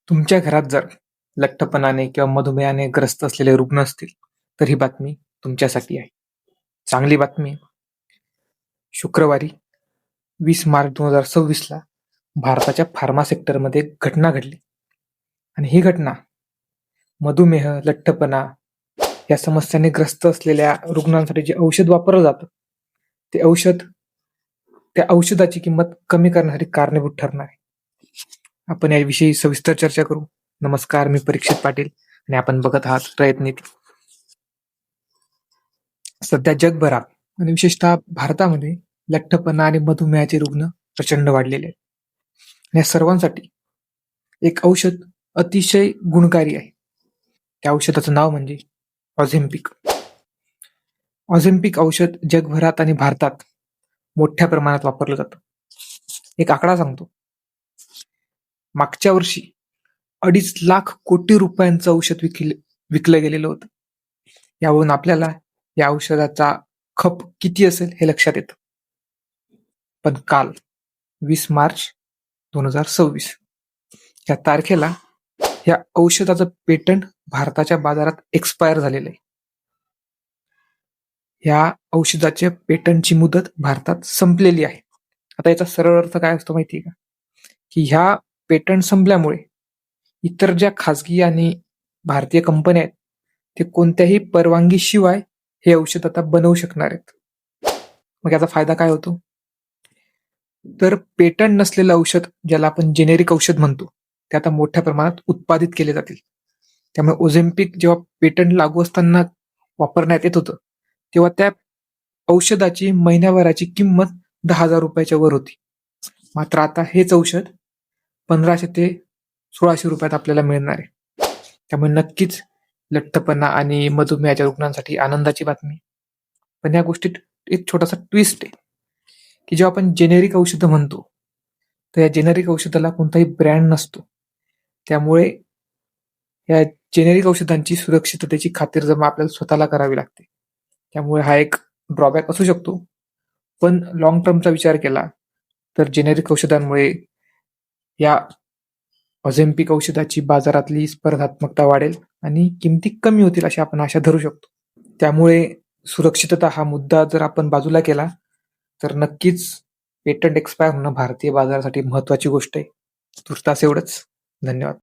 तुमच्या घरात जर लठ्ठपणाने किंवा मधुमेहाने ग्रस्त असलेले रुग्ण असतील, तर ही बातमी तुमच्यासाठी आहे. चांगली बातमी आहे, शुक्रवारी 20 मार्च 2026 ला भारताच्या फार्मा सेक्टरमध्ये एक घटना घडली आणि ही घटना मधुमेह, लठ्ठपणा या समस्यांनी ग्रस्त असलेल्या रुग्णांसाठी जे औषध वापरलं जातं, ते औषध त्या औषधाची किंमत कमी करण्यासाठी कारणीभूत ठरणार आहे. आपण याविषयी सविस्तर चर्चा करू. नमस्कार, मी परीक्षित पाटील आणि आपण बघत आहात रयत नीती. सध्या जगभरात आणि विशेषतः भारतामध्ये लठ्ठपणा आणि मधुमेहाचे रुग्ण प्रचंड वाढलेले आहेत. या सर्वांसाठी एक औषध अतिशय गुणकारी आहे. त्या औषधाचं नाव म्हणजे ऑझेम्पिक. ऑझेम्पिक औषध जगभरात आणि भारतात मोठ्या प्रमाणात वापरलं जातं. एक आकडा सांगतो, मागच्या वर्षी 2.5 लाख कोटी रुपयांचं औषध विकलं गेलेलं होतं. यावरून आपल्याला या औषधाचा खप किती असेल हे लक्षात येतं. पण काल 20 मार्च 2026 या तारखेला या औषधाचं पेटंट भारताच्या बाजारात एक्सपायर झालेलं आहे. या औषधाच्या पेटंटची मुदत भारतात संपलेली आहे. आता याचा सरळ अर्थ काय असतो माहिती आहे का? की ह्या पेटंट संपल्यामुळे इतर ज्या खाजगी आणि भारतीय कंपन्या आहेत, ते कोणत्याही परवानगीशिवाय हे औषध आता बनवू शकणार आहेत. मग याचा फायदा काय होतो? तर पेटंट नसलेलं औषध, ज्याला आपण जेनेरिक औषध म्हणतो, ते आता मोठ्या प्रमाणात उत्पादित केले जातील. त्यामुळे ओझेम्पिक जेव्हा पेटंट लागू असताना वापरण्यात येत होतं, तेव्हा त्या औषधाची महिन्याभराची किंमत 10,000 रुपयाच्या वर होती. मात्र आता हेच औषध 1500 ते 1600 रुपयात आपल्याला मिळणार आहे. त्यामुळे नक्कीच लठ्ठपणा आणि मधुमेहाच्या रुग्णांसाठी आनंदाची बातमी. पण या गोष्टीत एक छोटासा ट्विस्ट आहे, की जेव्हा आपण जेनेरिक औषधं म्हणतो, तर या जेनेरिक औषधाला कोणताही ब्रँड नसतो. त्यामुळे या जेनेरिक औषधांची सुरक्षिततेची खातिरजमा आपल्याला स्वतःला करावी लागते. त्यामुळे हा एक ड्रॉबॅक असू शकतो. पण लॉंग टर्मचा विचार केला तर जेनेरिक औषधांमुळे या ऑझेम्पिक औषधाची बाजारातली स्पर्धात्मकता वाढेल आणि किमती कमी होतील अशी आपण आशा धरू शकतो. त्यामुळे सुरक्षितता हा मुद्दा जर आपण बाजूला केला तर नक्कीच पेटंट एक्सपायर होणं भारतीय बाजारासाठी महत्वाची गोष्ट आहे. तुर्तास एवढंच. धन्यवाद.